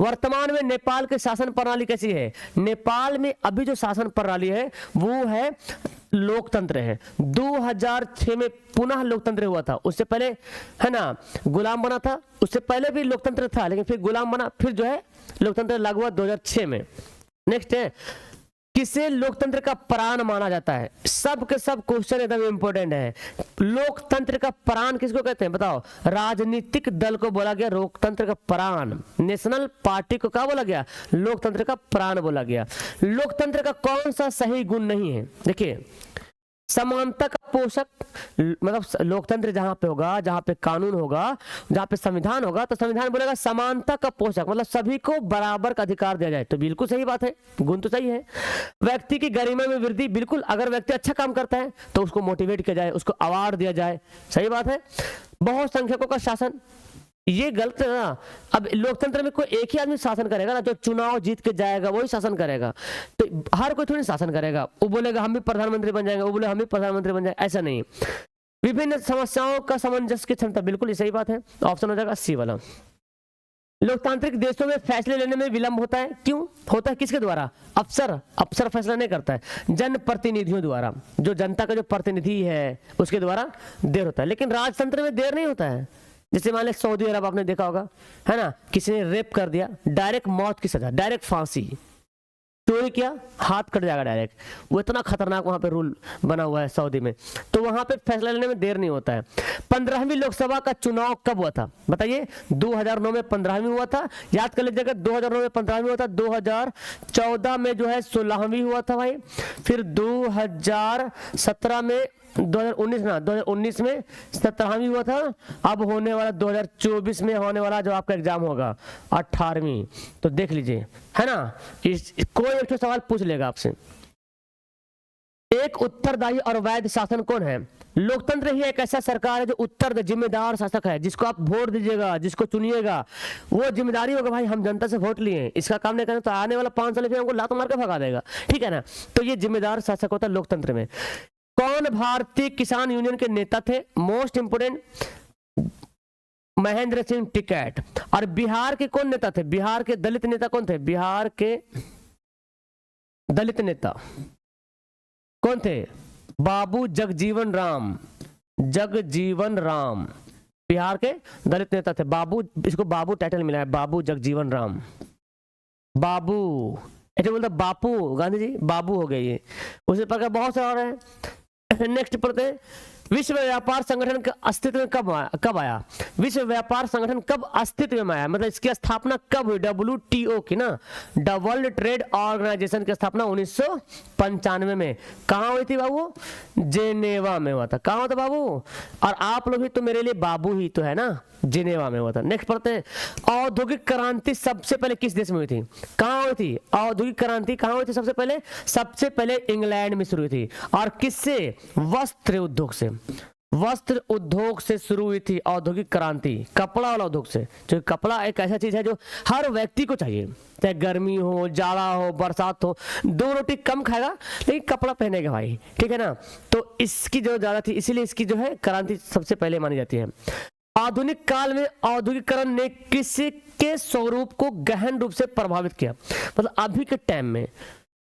वर्तमान में नेपाल की शासन प्रणाली कैसी है? नेपाल में अभी जो शासन प्रणाली है वो है लोकतंत्र है। 2006 में पुनः लोकतंत्र हुआ था, उससे पहले है ना गुलाम बना था, उससे पहले भी लोकतंत्र था, लेकिन फिर गुलाम बना, फिर जो है लोकतंत्र लागू हुआ 2006 में। नेक्स्ट है, किसे लोकतंत्र का प्राण माना जाता है? सब के सब क्वेश्चन एकदम इंपॉर्टेंट है। लोकतंत्र का प्राण किसको कहते हैं बताओ? राजनीतिक दल को बोला गया लोकतंत्र का प्राण। नेशनल पार्टी को क्या बोला गया? लोकतंत्र का प्राण बोला गया। लोकतंत्र का कौन सा सही गुण नहीं है? देखिए, समानता का पोषक, मतलब लोकतंत्र जहां पे होगा, जहां पे कानून होगा, जहां पे संविधान होगा, तो संविधान बोलेगा समानता का पोषक, मतलब सभी को बराबर का अधिकार दिया जाए। तो बिल्कुल सही बात है, गुण तो सही है। व्यक्ति की गरिमा में वृद्धि, बिल्कुल, अगर व्यक्ति अच्छा काम करता है तो उसको मोटिवेट किया जाए, उसको अवार्ड दिया जाए, सही बात है। बहुसंख्यकों का शासन, ये गलत है ना। अब लोकतंत्र में कोई एक ही आदमी शासन करेगा ना, जो चुनाव जीत के जाएगा वही शासन करेगा। तो हर कोई थोड़ी शासन करेगा, वो बोलेगा हम भी प्रधानमंत्री बन जाएंगे, वो बोले हम भी प्रधानमंत्री बन जाएंगे, ऐसा नहीं। विभिन्न समस्याओं का सामंजस्य की क्षमता, बिल्कुल सही बात है। ऑप्शन हो जाएगा सी वाला। लोकतांत्रिक देशों में फैसले लेने में विलंब होता है, क्यों होता है? किसके द्वारा? अफसर फैसला नहीं करता है, जनप्रतिनिधियों द्वारा, जो जनता का जो प्रतिनिधि है उसके द्वारा देर होता है। लेकिन राजतंत्र में देर नहीं होता है। जैसे मान लो सऊदी अरब आपने देखा होगा, है ना, किसी ने रेप कर दिया, डायरेक्ट मौत की सजा, डायरेक्ट फांसी। चोरी किया, हाथ कट जाएगा डायरेक्ट। वो इतना खतरनाक वहां पे रूल बना हुआ है सऊदी में, तो वहां पे फैसला लेने में देर नहीं होता है। 15वीं लोकसभा का चुनाव कब हुआ था बताइए? 2009 में 15वीं हुआ था, याद कर लीजिएगा। 2009 में 15वीं हुआ था, 2014 में जो है 16वीं हुआ था भाई, फिर 2017 में 2019 में 17वीं हुआ था। अब होने वाला 2024 में होने वाला जो आपका एग्जाम होगा 18वीं। तो देख लीजिए, है ना, कोई एक सवाल पूछ लेगा आपसे। एक उत्तरदायी और वैध शासन कौन है? लोकतंत्र ही एक ऐसा सरकार है जो उत्तर जिम्मेदार शासक है, जिसको आप वोट दीजिएगा, जिसको चुनिएगा, वो जिम्मेदारी होगा भाई हम जनता से वोट लिए, इसका काम नहीं करें तो आने वाला 5 साल फिर हमको लात मार के भगा देगा, ठीक है ना। तो ये जिम्मेदार शासक होता है लोकतंत्र में। कौन भारतीय किसान यूनियन के नेता थे? Most important, Mahendra Singh Tikait. और बिहार के कौन नेता थे? बिहार के दलित नेता कौन थे? बिहार के दलित नेता कौन थे? बाबू जगजीवन राम। जगजीवन राम बिहार के दलित नेता थे। बाबू, इसको बाबू टाइटल मिला है, बाबू जगजीवन राम। बाबू ऐसे बोलते बापू, गांधी जी बाबू हो गए ये। उसी प्रकार बहुत सारे हैं। नेक्स्ट पढ़ते हैं, विश्व व्यापार संगठन का अस्तित्व में कब आया? विश्व व्यापार संगठन कब अस्तित्व में आया, मतलब इसकी स्थापना कब हुई? WTO की ना, वर्ल्ड ट्रेड ऑर्गेनाइजेशन की स्थापना 1995 में। कहाँ हुई थी बाबू? जेनेवा में हुआ था। कहाँ हुआ था बाबू? और आप लोग भी तो मेरे लिए बाबू ही तो है ना, जिनेवा में हुआ था। नेक्स्ट पढ़ते हैं, औद्योगिक क्रांति सबसे पहले किस देश में हुई थी? कहाँ हुई थी औद्योगिक क्रांति? कहाँ हुई थी सबसे पहले? सबसे पहले इंग्लैंड में शुरू हुई थी। और किससे? वस्त्र उद्योग से। वस्त्र उद्योग से शुरू हुई थी औद्योगिक क्रांति, कपड़ा वाला उद्योग से। जो कपड़ा एक ऐसा चीज है जो हर व्यक्ति को चाहिए, चाहे गर्मी हो, जाड़ा हो, बरसात हो, 2 रोटी कम खाएगा लेकिन कपड़ा पहनेगा भाई, ठीक है ना। तो इसकी जो ज्यादा थी, इसीलिए इसकी जो है क्रांति सबसे पहले मानी जाती है। आधुनिक काल में औद्योगिकरण ने किसी के स्वरूप को गहन रूप से प्रभावित किया? मतलब अभी के टाइम में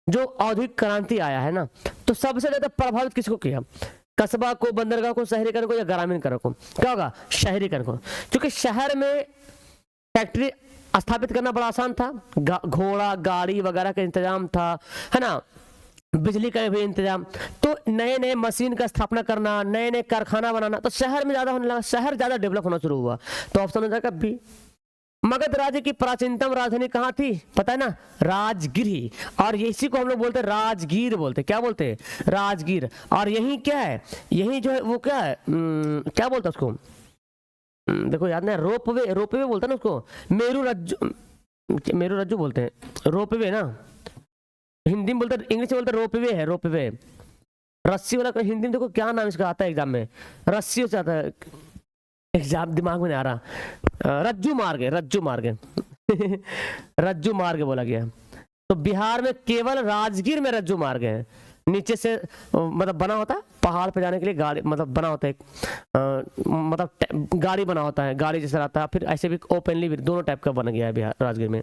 जो औद्योगिक क्रांति आया है ना, तो सबसे ज्यादा प्रभावित किसको किया? कस्बा को, बंदरगाह को, शहरीकरण को या ग्रामीणकरण को? क्या होगा? शहरीकरण को। क्योंकि शहर में फैक्ट्री स्थापित करना बड़ा आसान था, घोड़ा गाड़ी वगैरह का इंतजाम था, है ना, बिजली का भी इंतजाम। तो नए नए मशीन का स्थापना करना, नए नए कारखाना बनाना, तो शहर में ज्यादा होने लगा, शहर ज्यादा डेवलप होना शुरू हुआ। तो ऑप्शन हो जाएगा बी। मगध राज्य की प्राचीनतम राजधानी कहाँ थी? पता है ना, राजगीर ही। और इसी को हम लोग बोलते हैं राजगीर बोलते, क्या बोलते हैं? राजगीर। और यही क्या है? यही जो है वो क्या है, क्या बोलते हैं उसको? देखो याद नहीं, रोपवे, रोपवे बोलते हैं ना उसको, मेरू रज्जू बोलते हैं, रोपवे ना, हिंदी में बोलते हैं, इंग्लिश में बोलते हैं रोपवे है, रोपवे। रस्सी वाला हिंदी में देखो क्या नाम इसका आता है एग्जाम में, रस्सी से आता है, एग्जाम दिमाग में नहीं आ रहा, रज्जू मार्ग है, रज्जू मार्ग है रज्जू मार्ग बोला गया। तो बिहार में केवल राजगीर में रज्जू मार्ग है। नीचे से मतलब बना होता है पहाड़ पे जाने के लिए, गाड़ी मतलब बना होता है, मतलब गाड़ी बना होता है, गाड़ी जैसा रहता है, फिर ऐसे भी ओपनली भी दोनों टाइप का बन गया है बिहार राजगीर में।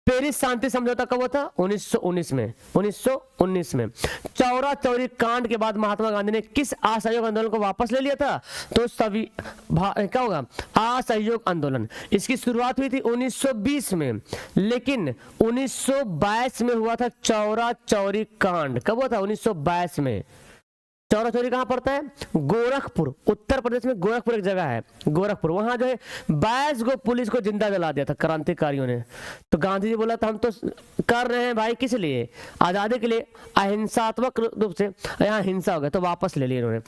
पेरिस शांति समझौता कब हुआ था? 1919 में। 1919 में चौरा चौरी कांड के बाद महात्मा गांधी ने किस असहयोग आंदोलन को वापस ले लिया था? तो सभी क्या होगा? असहयोग आंदोलन। इसकी शुरुआत हुई थी 1920 में, लेकिन 1922 में हुआ था चौरा चौरी कांड। कब हुआ था? 1922 में। चौरा चौरी कहाँ पड़ता है? गोरखपुर, उत्तर प्रदेश में। गोरखपुर एक जगह है, गोरखपुर। वहां जो है 22 गो पुलिस को जिंदा जला दिया था क्रांतिकारियों ने। तो गांधी जी बोला था हम तो कर रहे हैं भाई, किस लिए? आजादी के लिए, अहिंसात्मक रूप से। यहाँ हिंसा हो गया तो वापस ले लिया इन्होंने।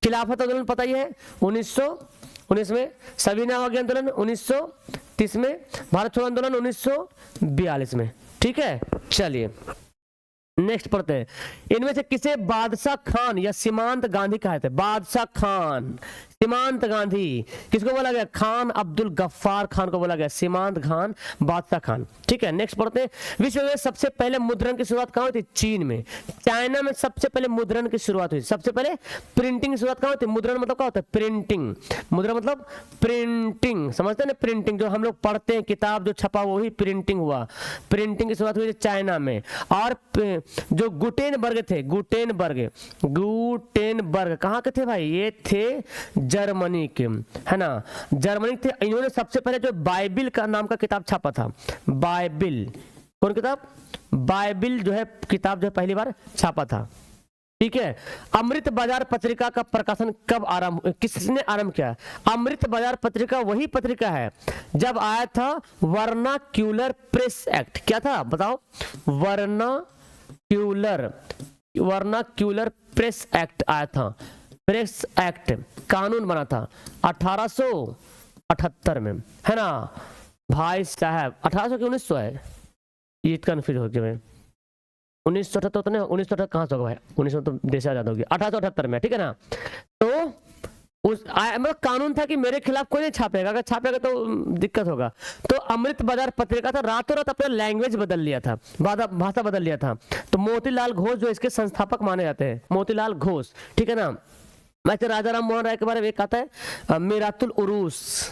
खिलाफत आंदोलन पता ही है, 1919 में। सविनय अवज्ञा आंदोलन 1930 में। भारत छोड़ो आंदोलन 1942 में। ठीक है, चलिए नेक्स्ट पढ़ते हैं। इनमें से किसे बादशाह खान या सीमांत गांधी कहा जाता है? बादशाह खान, सीमांत गांधी। किसको बोला गया? खान अब्दुल गफ्फार खान को बोला गया सीमांत खान, बादशाह खान। ठीक है, नेक्स्ट पढ़ते हैं। विश्व में सबसे पहले मुद्रण की शुरुआत कहाँ हुई थी? चीन में। चाइना में सबसे पहले मुद्रण की शुरुआत हुई। सबसे पहले प्रिंटिंग की शुरुआत कहाँ होती है? मुद्रण मतलब क्या होता है? प्रिंटिंग। मुद्रण मतलब प्रिंटिंग, समझते हैं ना? प्रिंटिंग जो हम लोग पढ़ते हैं, किताब जो छपा वही प्रिंटिंग हुआ। प्रिंटिंग की शुरुआत हुई थी चाइना में। और जो गुटेनबर्ग थे, गुटेनबर्ग कहाँ के थे भाई? ये थे जर्मनी के, है ना? जर्मनी थे। इन्होंने सबसे पहले जो बाइबिल का नाम का किताब छापा था। बाइबिल, कौन किताब? बाइबिल जो है किताब जो पहली बार छापा था। ठीक है। अमृत बाजार पत्रिका का प्रकाशन कब किसने आरंभ किया? अमृत बाजार पत्रिका वही पत्रिका है जब आया था वर्नाक्यूलर प्रेस एक्ट। क्या था बताओ? वर्नाक्यूलर प्रेस एक्ट आया था। प्रेस एक्ट कानून बना था 1878 में, है ना भाई साहब? 1800 की 1900 है, ये कन्फ्यूज हो गया मैं। 1978 तो नहीं, 1978 कहाँ से होगा भाई? 1900 तो देश आजाद हो गया 1878 में, ठीक है ना? तो उस मतलब कानून था कि मेरे खिलाफ कोई नहीं छापेगा, अगर छापेगा तो दिक्कत होगा। तो अमृत बाजार पत्रिका था, रातों रात अपना लैंग्वेज बदल लिया था, भाषा बदल लिया था। तो मोतीलाल घोष जो इसके संस्थापक माने जाते हैं, मोतीलाल घोष, ठीक है ना? वैसे राजा राम मोहन राय के बारे में एक आता है मीरातुल उरूस,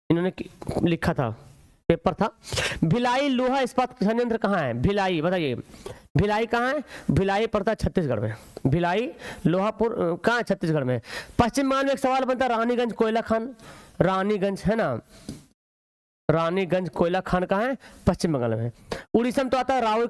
इन्होंने लिखा था, पेपर था। भिलाई लोहा इस्पात संयंत्र कहाँ है? भिलाई, बताइए भिलाई कहाँ है? भिलाई पड़ता है छत्तीसगढ़ में। भिलाई लोहापुर कहाँ है? छत्तीसगढ़ में। पश्चिम बंगाल में एक सवाल बनता है, रानीगंज कोयला खान, रानीगंज, है ना? रानीगंज कोयला खान कहाँ है? पश्चिम बंगाल में। उड़ीसा में तो आता है राउर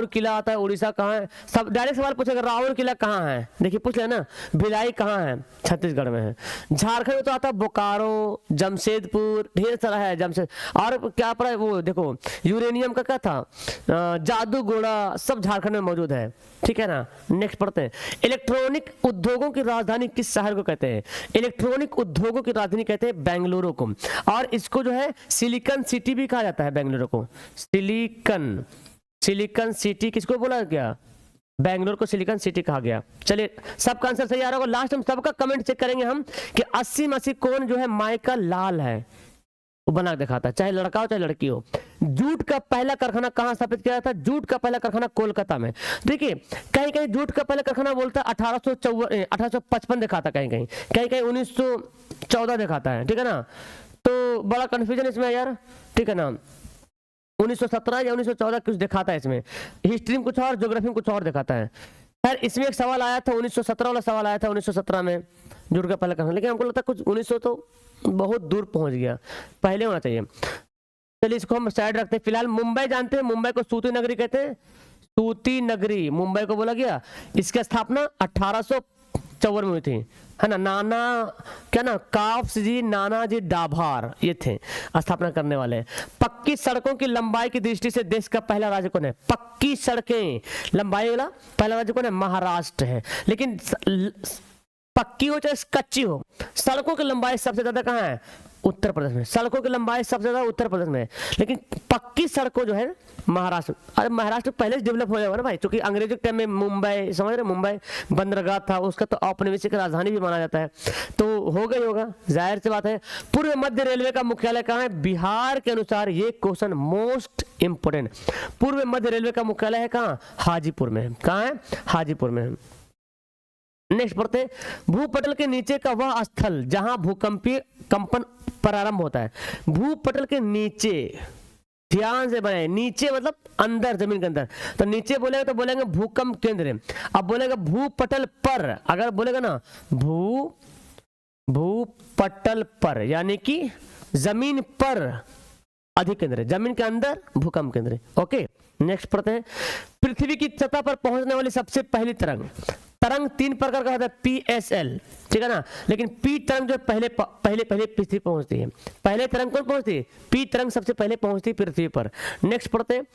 किला आता है। उड़ीसा कहाँ है? सब डायरेक्ट सवाल पूछेगा, राउर किला कहाँ है? देखिए पूछ लेना। भिलाई कहाँ है? छत्तीसगढ़ में है। झारखंड में तो आता है बोकारो, जमशेदपुर, ढेर सारा है जमशेद। और क्या पड़ा है वो देखो, यूरेनियम का क्या था? जादूगोड़ा, सब झारखंड में मौजूद है, ठीक है ना? नेक्स्ट पढ़ते हैं। इलेक्ट्रॉनिक उद्योगों की राजधानी किस शहर को कहते हैं? इलेक्ट्रॉनिक उद्योगों की राजधानी कहते हैं बेंगलुरु को। और इसको जो है सिलिकॉन सिटी भी कहा जाता है, बेंगलुरु को। सिलिकॉन सिटी किसको बोला गया? बेंगलोर को सिलिकॉन सिटी कहा गया। चलिए सबका आंसर सही आ रहा होगा। लास्ट में सबका कमेंट चेक करेंगे हम कि 80 में 80 कौन जो है माइकल लाल है, वो बना दिखाता है, चाहे लड़का हो चाहे लड़की हो। जूट का पहला कारखाना कहाँ स्थापित किया था? जूट का पहला कारखाना कोलकाता में। देखिए कहीं कहीं जूट का पहला कारखाना बोलता है 1855 दिखाता, कहीं कहीं 1914 दिखाता है, ठीक है ना? तो बड़ा कंफ्यूजन इसमें यार, ठीक है ना? 1917 या 1914 कुछ दिखाता है इसमें। हिस्ट्री में कुछ और, ज्योग्राफी में कुछ और दिखाता है। खैर इसमें एक सवाल आया था 1917 वाला सवाल आया था 1917 में, जूट का पहला कारखाना। लेकिन हमको लगता है कुछ 1900 तो बहुत दूर पहुंच गया, पहले होना चाहिए। चलिए इसको हम साइड रखते हैं। फिलहाल मुंबई जानते हैं, मुंबई को सूती नगरी कहते हैं। सूती नगरी मुंबई को बोला गया। इसकी स्थापना 1854 में हुई थी, है ना? नानाजी डाभार ये थे स्थापना करने वाले। पक्की सड़कों की लंबाई की दृष्टि से देश का पहला राज्य कौन है? पक्की सड़कें लंबाई वाला पहला राज्य कौन है? महाराष्ट्र है। लेकिन पक्की हो चाहे कच्ची हो, सड़कों की लंबाई सबसे ज्यादा कहाँ है? उत्तर प्रदेश में। सड़कों की लंबाई सबसे ज्यादा उत्तर प्रदेश में, लेकिन पक्की सड़कों जो है महाराष्ट्र। अरे महाराष्ट्र पहले से डेवलप हो जाएगा ना भाई, क्योंकि अंग्रेजों के टाइम में मुंबई, समझ रहे, मुंबई बंदरगाह था, उसका तो औपनिवेशिक राजधानी भी माना जाता है, तो हो गई होगा, जाहिर सी बात है। पूर्व मध्य रेलवे का मुख्यालय कहाँ है? बिहार के अनुसार ये क्वेश्चन मोस्ट इंपोर्टेंट। पूर्व मध्य रेलवे का मुख्यालय है कहाँ? हाजीपुर में। कहाँ है? हाजीपुर में। नेक्स्ट पढ़ते हैं, भूपटल के नीचे का वह स्थल जहां भूकंपीय कंपन प्रारंभ होता है। भूपटल के नीचे, ध्यान से बनाए, नीचे मतलब अंदर, जमीन के अंदर। तो नीचे बोलेगा तो बोलेंगे भूकंप केंद्र। अब बोलेगा भूपटल पर, अगर बोलेगा ना भूपटल पर यानी कि जमीन पर अधिक केंद्र है, जमीन के अंदर भूकंप केंद्र है। ओके, नेक्स्ट पढ़ते हैं, पृथ्वी की सतह पर पहुंचने वाली सबसे पहली तरंग। तरंग 3 प्रकार का होता है, PSL, ठीक है ना, लेकिन P तरंग जो पहले पृथ्वी पहुंचती है। पहले तरंग कौन पहुंचती है? P तरंग सबसे पहले पहुंचती है पृथ्वी पर। नेक्स्ट पढ़ते हैं,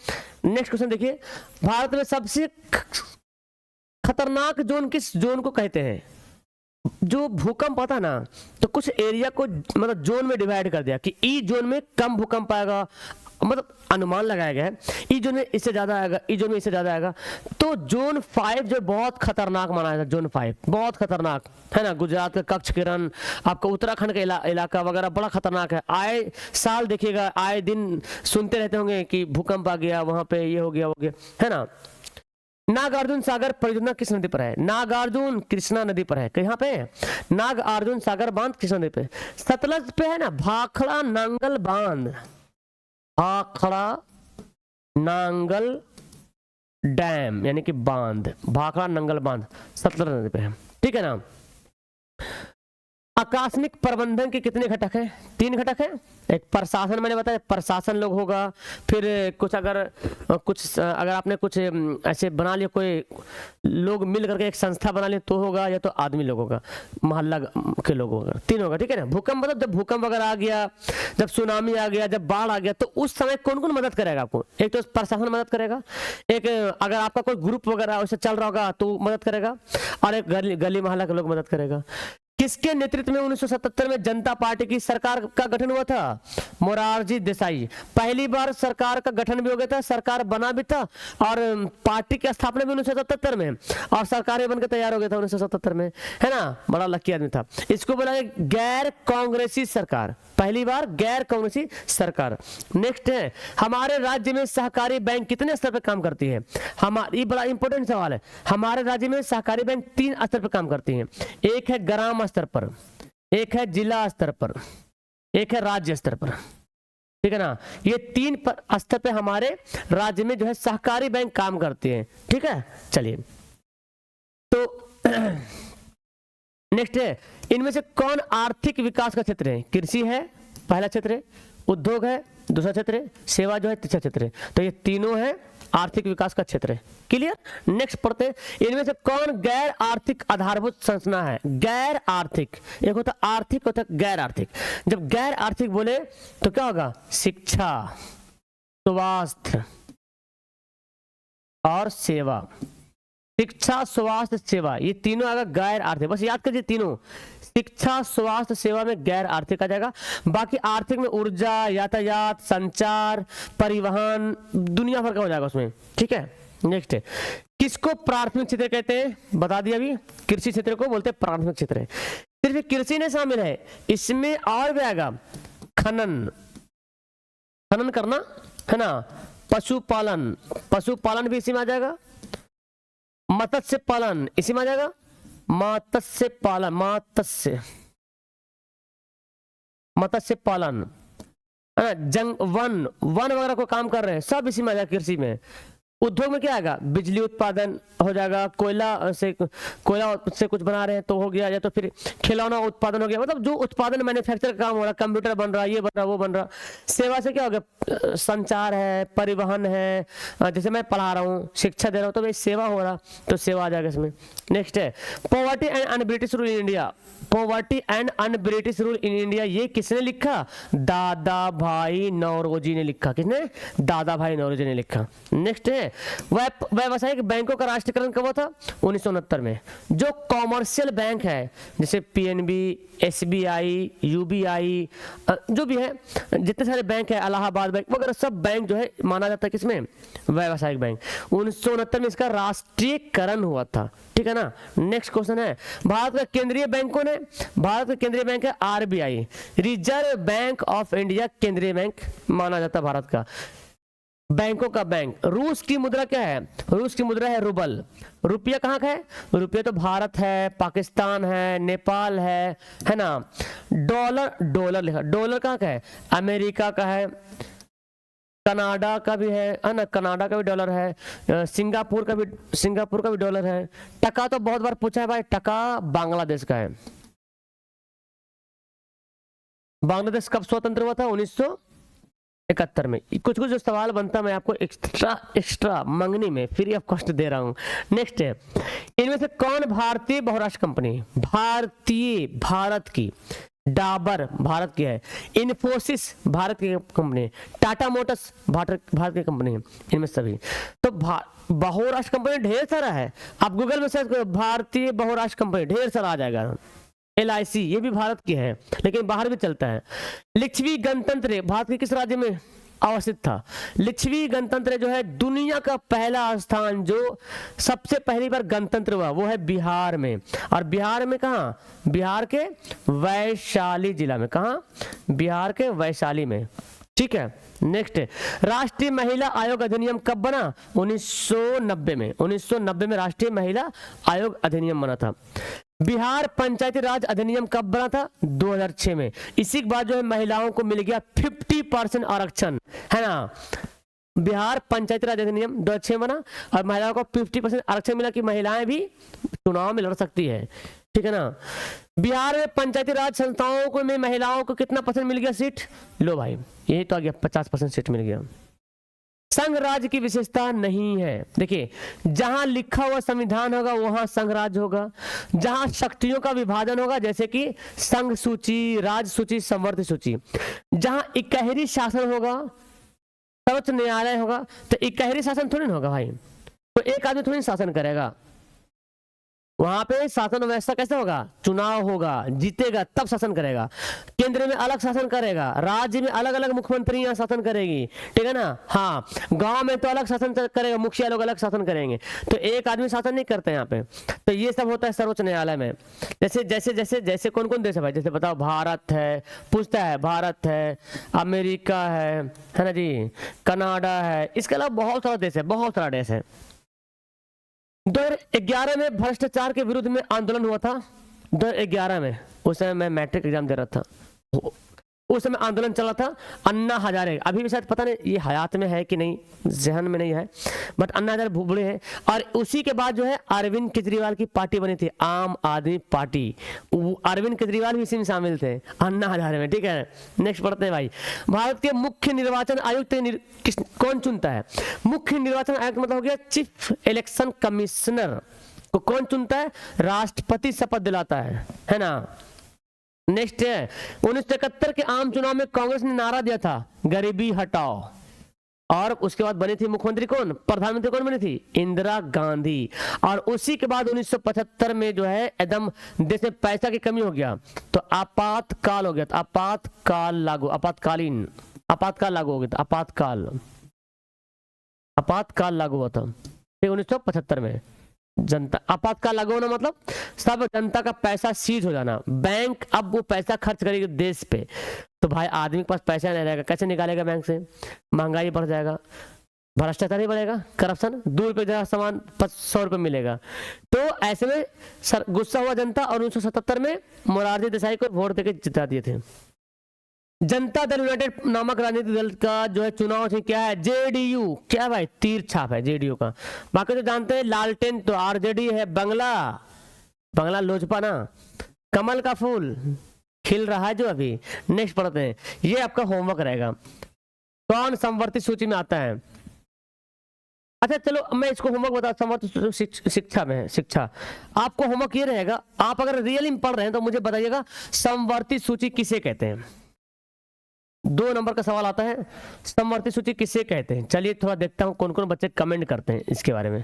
नेक्स्ट क्वेश्चन देखिए, भारत में सबसे खतरनाक जोन किस जोन को कहते हैं? जो भूकंप आता ना तो कुछ एरिया को मतलब जोन में डिवाइड कर दिया कि ई जोन में कम भूकंप आएगा, मतलब अनुमान लगाया गया है ई जोन में इससे ज्यादा आएगा, ई जोन में इससे ज्यादा आएगा। तो जोन 5 जो बहुत खतरनाक माना जाता है, जोन 5 बहुत खतरनाक है ना। गुजरात का कच्छ किरण, आपका उत्तराखंड का इलाका वगैरह बड़ा खतरनाक है। आए साल देखिएगा, आए दिन सुनते रहते होंगे कि भूकंप आ गया, वहां पे ये हो गया है ना। नागार्जुन सागर परियोजना किस नदी पर है? नागार्जुन कृष्णा नदी पर है। कहाँ पे? नागार्जुन सागर बांध कृष्णा नदी पे। सतलज पे है ना भाखड़ा नांगल बांध, भाखड़ा नांगल डैम यानी कि बांध, भाखड़ा नांगल बांध सतलज नदी पे है, ठीक है ना। आकस्मिक प्रबंधन के कितने घटक हैं? 3 घटक हैं। एक प्रशासन, मैंने बताया प्रशासन लोग होगा, फिर कुछ अगर आपने कुछ ऐसे बना लिया, कोई लोग मिल करके एक संस्था बना लिया तो होगा, या तो आदमी लोग होगा, मोहल्ला के लोग होगा, 3 होगा, ठीक है ना। भूकंप मतलब जब भूकंप वगैरह आ गया, जब सुनामी आ गया, जब बाढ़ आ गया, तो उस समय कौन कौन मदद करेगा आपको? एक तो प्रशासन मदद करेगा, एक अगर आपका कोई ग्रुप वगैरह वैसे चल रहा होगा तो मदद करेगा, और एक गली मोहल्ला के लोग मदद करेगा। किसके नेतृत्व में 1977 में जनता पार्टी की सरकार का गठन हुआ था? मोरारजी देसाई। पहली बार सरकार का गठन भी हो गया था, सरकार बना भी था, और पार्टी की स्थापना भी 1977 में, और सरकार भी बनकर तैयार हो गया था 1977 में, है ना। बड़ा लकी आदमी था। इसको बोला गया गैर कांग्रेसी सरकार, पहली बार गैर कांग्रेसी सरकार। नेक्स्ट है, हमारे राज्य में सहकारी बैंक कितने स्तर पर काम करती है? हमारी, बड़ा इंपॉर्टेंट सवाल है। हमारे राज्य में सहकारी बैंक 3 स्तर पर काम करती है। एक है ग्राम स्तर पर, एक है जिला स्तर पर, एक है राज्य स्तर पर, ठीक है ना। ये 3 स्तर पे हमारे राज्य में जो है सहकारी बैंक काम करती है, ठीक है। चलिए, तो नेक्स्ट है, इनमें से कौन आर्थिक विकास का क्षेत्र है? कृषि है पहला क्षेत्र है, उद्योग है दूसरा क्षेत्र है, सेवा जो है तीसरा क्षेत्र है। तो ये तीनों है आर्थिक विकास का क्षेत्र है। क्लियर? नेक्स्ट पढ़ते हैं, इनमें से कौन गैर आर्थिक आधारभूत संरचना है? गैर आर्थिक, एक होता आर्थिक, होता गैर आर्थिक। जब गैर आर्थिक बोले तो क्या होगा? शिक्षा, स्वास्थ्य और सेवा। शिक्षा, स्वास्थ्य, सेवा, ये तीनों आएगा गैर आर्थिक। बस याद कीजिए तीनों, शिक्षा, स्वास्थ्य, सेवा में गैर आर्थिक आ जाएगा। बाकी आर्थिक में ऊर्जा, यातायात, संचार, परिवहन, दुनिया भर का हो जाएगा उसमें, ठीक है। नेक्स्ट है, किसको प्राथमिक क्षेत्र कहते हैं? बता दिया अभी, कृषि क्षेत्र को बोलते हैं प्राथमिक क्षेत्र। सिर्फ कृषि नहीं शामिल है इसमें, और भी आएगा खनन करना, है ना, पशुपालन भी इसी में आ जाएगा, मत्स्य पालन इसी में आ जाएगा, मत्स्य पालन, है ना, वन वगैरह को काम कर रहे हैं, सब इसी में आ जाएगा कृषि में। उद्योग में क्या आएगा? बिजली उत्पादन हो जाएगा, कोयला से कुछ बना रहे हैं तो हो गया, या तो फिर खिलौना उत्पादन हो गया, मतलब जो उत्पादन मैन्युफैक्चर का काम हो रहा है, कंप्यूटर बन रहा है, ये बन रहा, वो बन रहा। सेवा से क्या हो गया? संचार है, परिवहन है, जैसे मैं पढ़ा रहा हूँ, शिक्षा दे रहा हूँ, तो भाई सेवा हो रहा, तो सेवा आ जाएगा इसमें। नेक्स्ट है, poverty and un-British rule in India. Poverty and un-British rule in India, ये किसने लिखा? दादा भाई नौरोजी ने लिखा। किसने? दादा भाई नौरोजी ने लिखा। नेक्स्ट है, व्यावसायिक बैंकों का राष्ट्रीयकरण कब हुआ था? 1969 में। जो कॉमर्शियल बैंक है जैसे पीएनबी, एसबीआई, यूबीआई, जो भी है, जितने सारे बैंक है, इलाहाबाद बैंक वगैरह, सब बैंक जो है माना जाता है किसमें? व्यावसायिक बैंक। 1969 में इसका राष्ट्रीयकरण हुआ था, ठीक है ना। नेक्स्ट क्वेश्चन है, भारत का केंद्रीय बैंक कौन है? भारत का केंद्रीय बैंक है RBI, reserve bank of India, केंद्रीय बैंक माना जाता है भारत का। बैंकों का बैंक। रूस की मुद्रा क्या है? रूस की मुद्रा है रूबल। रुपया कहाँ का है? रुपया तो भारत है, पाकिस्तान है, नेपाल है ना। डॉलर, डॉलर लिखा, डॉलर कहाँ का है? अमेरिका का है, कनाडा का भी है ना, कनाडा का भी डॉलर है, सिंगापुर का भी डॉलर है। टका तो बहुत बार पूछा है भाई, टका बांग्लादेश का है। बांग्लादेश कब स्वतंत्र हुआ था? 1971 में। कुछ कुछ जो सवाल बनता मैं आपको एक्स्ट्रा मंगनी में फ्री ऑफ कॉस्ट दे रहा हूं। नेक्स्ट है, इनमें से कौन भारतीय बहुराष्ट्र कंपनी? भारतीय, भारत की। डाबर भारत की है, इन्फोसिस भारत की कंपनी है, टाटा मोटर्स भारत की कंपनी है। इनमें सभी तो बहुराष्ट्र कंपनी ढेर सारा है। आप गूगल में सर्च करो भारतीय बहुराष्ट्र कंपनी, ढेर सारा आ जाएगा। LIC ये भी भारत की है लेकिन बाहर भी चलता है। लिच्छवी गणतंत्र भारत के किस राज्य में अवस्थित था? लिच्छवी गणतंत्र जो है दुनिया का पहला स्थान जो सबसे पहली बार गणतंत्र हुआ वो है बिहार में। और बिहार में कहाँ? बिहार के वैशाली जिला में। कहाँ? बिहार के वैशाली में। ठीक है। नेक्स्ट, राष्ट्रीय महिला आयोग अधिनियम कब बना? 1990 में। 1990 में राष्ट्रीय महिला आयोग अधिनियम बना था। बिहार पंचायती राज अधिनियम कब बना था? 2006 में। इसी के बाद जो है महिलाओं को मिल गया 50% आरक्षण, है ना। बिहार पंचायती राज अधिनियम 2006 बना और महिलाओं को 50% आरक्षण मिला कि महिलाएं भी चुनाव में लड़ सकती है। ठीक है ना। बिहार में पंचायती राज संस्थाओं को में महिलाओं को कितना % मिल गया सीट? लो भाई यही तो आ गया, 50% सीट मिल गया। संघ राज्य की विशेषता नहीं है। देखिए, जहां लिखा हुआ संविधान होगा वहां संघ राज्य होगा। जहां शक्तियों का विभाजन होगा जैसे कि संघ सूची, राज्य सूची, संवर्ती सूची। जहां इकहरी शासन होगा, सर्वोच्च न्यायालय होगा, तो इकहरी शासन थोड़ी ना होगा भाई, तो एक आदमी थोड़ी शासन करेगा। वहां पे शासन व्यवस्था कैसे होगा? चुनाव होगा, जीतेगा तब शासन करेगा। केंद्र में अलग शासन करेगा, राज्य में अलग अलग मुख्यमंत्री यहाँ शासन करेगी। ठीक है ना। हाँ, गांव में तो अलग शासन करेगा, मुखिया लोग अलग शासन करेंगे, तो एक आदमी शासन नहीं करते यहाँ पे। तो ये सब होता है सर्वोच्च न्यायालय में। जैसे जैसे जैसे जैसे कौन कौन देश है भाई? जैसे बताओ, भारत है, पूछता है, भारत है, अमेरिका है ना जी, कनाडा है, इसके अलावा बहुत सारा देश है, बहुत सारा देश है। 2011 में भ्रष्टाचार के विरुद्ध में आंदोलन हुआ था। 2011 में, उस समय मैं मैट्रिक एग्जाम दे रहा था, उस समय आंदोलन चला था। अन्ना हजारे, अभी भी शायद पता नहीं ये हयात में है कि नहीं, जहन में नहीं है, बट अन्ना हजारे भूबड़े हैं। और उसी के बाद जो है अरविंद केजरीवाल की पार्टी बनी थी, आम आदमी पार्टी। अरविंद केजरीवाल भी इसी में शामिल थे, अन्ना हजारे में। ठीक है, नेक्स्ट पढ़ते हैं भाई। भारत के मुख्य निर्वाचन आयुक्त कौन चुनता है? मुख्य निर्वाचन आयुक्त मतलब हो गया चीफ इलेक्शन कमिश्नर को कौन चुनता है? राष्ट्रपति शपथ दिलाता है ना। नेक्स्ट है, 1971 के आम चुनाव में कांग्रेस ने नारा दिया था गरीबी हटाओ, और उसके बाद बनी थी मुख्यमंत्री कौन? प्रधानमंत्री कौन बनी थी? इंदिरा गांधी। और उसी के बाद 1975 में जो है एकदम देश में पैसा की कमी हो गया तो आपातकाल हो गया, तो आपातकाल लागू, आपातकालीन, आपातकाल लागू हो गया था, आपातकाल लागू हुआ था 1975 में। जनता, आपातकाल लागू होना मतलब सब जनता का पैसा सीज हो जाना। बैंक अब वो पैसा खर्च करेगी देश पे, तो भाई आदमी के पास पैसा नहीं रहेगा, कैसे निकालेगा बैंक से? महंगाई बढ़ जाएगा, भ्रष्टाचार ही बढ़ेगा, करप्शन, 2 रुपये जगह सामान 100 रुपये मिलेगा। तो ऐसे में गुस्सा हुआ जनता और 1977 में मोरारजी देसाई को वोट देकर जिता दिए थे। जनता दल यूनाइटेड नामक राजनीतिक दल का जो है चुनाव है क्या है? JDU। क्या भाई? तीर छाप है JDU का। बाकी तो जानते हैं लालटेन तो RJD है, बंगला लोजपा ना, कमल का फूल खिल रहा है जो अभी। नेक्स्ट पढ़ते हैं, ये आपका होमवर्क रहेगा। कौन संवर्ती सूची में आता है? अच्छा चलो मैं इसको होमवर्क बता, संवर्ती शिक्षा में है, शिक्षा। आपको होमवर्क ये रहेगा, आप अगर रियली पढ़ रहे हैं तो मुझे बताइएगा संवर्ती सूची किसे कहते हैं। 2 नंबर का सवाल आता है, समवर्ती सूची किसे कहते हैं? चलिए थोड़ा देखता हूं कौन कौन बच्चे कमेंट करते हैं इसके बारे में,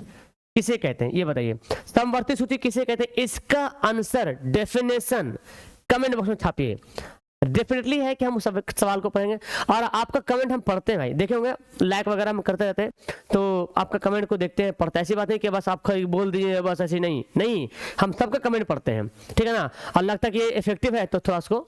किसे कहते हैं ये बताइए। समवर्ती सूची किसे कहते हैं? इसका आंसर, डेफिनेशन कमेंट बॉक्स में छापिए। डेफिनेटली है कि हम उस सवाल को पढ़ेंगे और आपका कमेंट हम पढ़ते हैं भाई, देखे होंगे लाइक वगैरह हम करते रहते हैं, तो आपका कमेंट को देखते हैं, पढ़ते हैं। ऐसी बात नहीं कि बस आप बोल दीजिए बस, ऐसी नहीं, हम सबका कमेंट पढ़ते हैं। ठीक है ना। और लगता है कि ये इफेक्टिव है तो थोड़ा उसको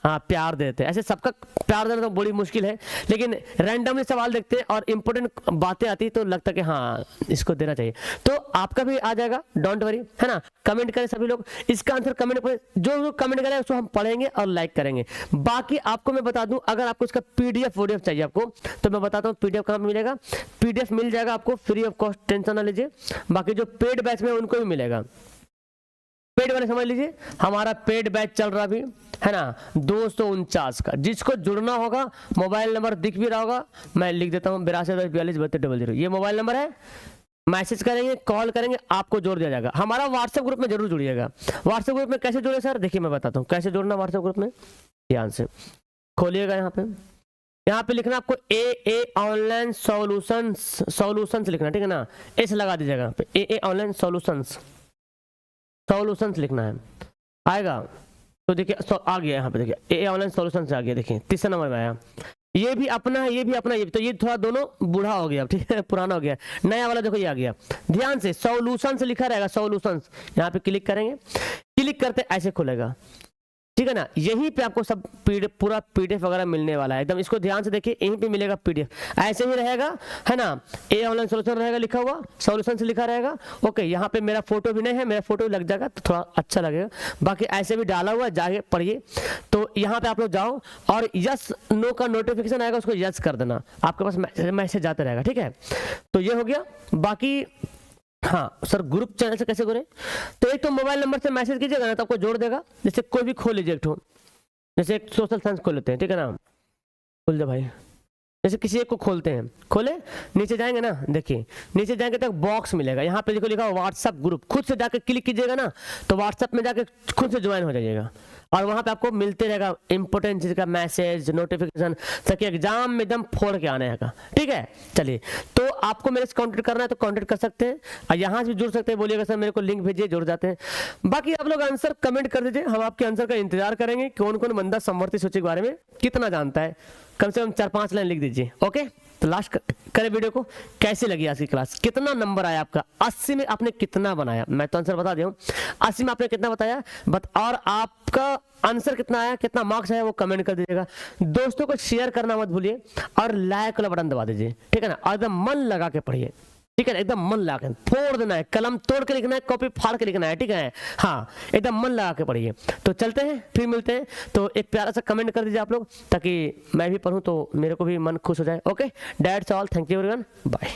हाँ प्यार देते हैं। ऐसे सबका प्यार देना तो बड़ी मुश्किल है, लेकिन रैंडमली सवाल देखते हैं और इंपॉर्टेंट बातें आती है तो लगता है कि हाँ इसको देना चाहिए। तो आपका भी आ जाएगा, डोंट वरी, है ना। कमेंट करें सभी लोग, इसका आंसर कमेंट पर जो कमेंट करें उसको हम पढ़ेंगे और लाइक करेंगे। बाकी आपको मैं बता दूं, अगर आपको इसका पीडीएफ वोडीएफ चाहिए आपको, तो मैं बताता हूँ पीडीएफ कहाँ मिलेगा। पीडीएफ मिल जाएगा आपको फ्री ऑफ कॉस्ट, टेंशन ना लीजिए। बाकी जो पेड बैच में उनको भी मिलेगा। पेड वाले समझ लीजिए, हमारा पेड बैच चल रहा अभी, है ना, 249 का। जिसको जुड़ना होगा, मोबाइल नंबर दिख भी रहा होगा, मैं लिख देता हूँ 82424200, ये मोबाइल नंबर है। मैसेज करेंगे, कॉल करेंगे, आपको जोड़ दिया जाएगा। हमारा व्हाट्सएप ग्रुप में जरूर जुड़िएगा। व्हाट्सएप ग्रुप में कैसे जुड़े सर, देखिए मैं बताता हूँ कैसे जुड़ना व्हाट्सएप ग्रुप में। ध्यान से खोलिएगा, यहाँ पे लिखना आपको ए ऑनलाइन सॉल्यूशंस लिखना, ठीक है ना, एस लगा दीजिएगा यहाँ पे, ए ऑनलाइन सॉल्यूशंस लिखना है, आएगा। तो देखिए आ गया यहाँ पे, देखिए ए ऑनलाइन सॉल्यूशंस आ गया, देखिए तीसरा नंबर में आया। ये भी अपना है, ये भी अपना, ये तो ये थोड़ा दोनों बूढ़ा हो गया, ठीक है, पुराना हो गया। नया वाला देखो ये आ गया, ध्यान से सॉल्यूशंस लिखा रहेगा, सॉल्यूशंस। यहाँ पे क्लिक करेंगे, क्लिक करते ऐसे खुलेगा, ठीक है ना। यहीं पे आपको सब पूरा पीडीएफ वगैरह मिलने वाला है एकदम। इसको ध्यान से देखिए, यहीं पे मिलेगा पीडीएफ, ऐसे ही रहेगा, है ना। ए ऑनलाइन सॉल्यूशन रहेगा लिखा हुआ, सॉल्यूशन से लिखा रहेगा। ओके, यहाँ पे मेरा फोटो भी नहीं है, मेरा फोटो लग जाएगा तो थोड़ा अच्छा लगेगा। बाकी ऐसे भी डाला हुआ है, जाके पढ़िए। तो यहाँ पे आप लोग जाओ और यस नो का नोटिफिकेशन आएगा, उसको यस कर देना, आपके पास मैसेज जाता रहेगा, ठीक है। तो ये हो गया। बाकी हाँ सर, ग्रुप चैनल से कैसे करें, तो एक तो मोबाइल नंबर से मैसेज कीजिएगा ना, तो आपको जोड़ देगा। जैसे कोई भी खोल लीजिए एक ठो, जैसे एक सोशल साइंस खोल लेते हैं, ठीक है ना, खोल दे भाई। जैसे किसी एक को खोलते हैं, खोले, नीचे जाएंगे ना, देखिए नीचे जाएंगे तो बॉक्स मिलेगा, यहाँ पे देखो लिखा व्हाट्सएप ग्रुप। खुद से जाकर क्लिक कीजिएगा ना, तो व्हाट्सएप में जाकर खुद से ज्वाइन हो जाइएगा और वहाँ पे आपको मिलते रहेगा इंपॉर्टेंट चीज का मैसेज, नोटिफिकेशन, ताकि एग्जाम में एकदम फोड़ के आने का, ठीक है। चलिए, तो आपको मेरे से कॉन्टेक्ट करना है तो कॉन्टेक्ट कर सकते हैं, और यहाँ से भी जुड़ सकते हैं। बोलिएगा सर मेरे को लिंक भेजिए, जुड़ जाते हैं। बाकी आप लोग आंसर कमेंट कर दीजिए, हम आपके आंसर का इंतजार करेंगे। कौन कौन बंदा समवर्ती सूची के बारे में कितना जानता है, कम से कम 4-5 लाइन लिख दीजिए। ओके, तो लास्ट करें वीडियो को। कैसी लगी आज की क्लास, कितना नंबर आया आपका, 80 में आपने कितना बनाया, मैं तो आंसर बता दूं, 80 में आपने कितना बताया और आपका आंसर कितना आया, कितना मार्क्स आया, वो कमेंट कर दीजिएगा। दोस्तों को शेयर करना मत भूलिए और लाइक वाला बटन दबा दीजिए, ठीक है ना। और एकदम मन लगा के पढ़िए, ठीक है ना, एकदम मन लगा के, फोड़ देना है, कलम तोड़ के लिखना है, कॉपी फाड़ के लिखना है, ठीक है। हाँ, एकदम मन लगा के पढ़िए। तो चलते हैं, फिर मिलते हैं। तो एक प्यारा सा कमेंट कर दीजिए आप लोग, ताकि मैं भी पढ़ूं तो मेरे को भी मन खुश हो जाए। Okay, that's all, thank you everyone, bye.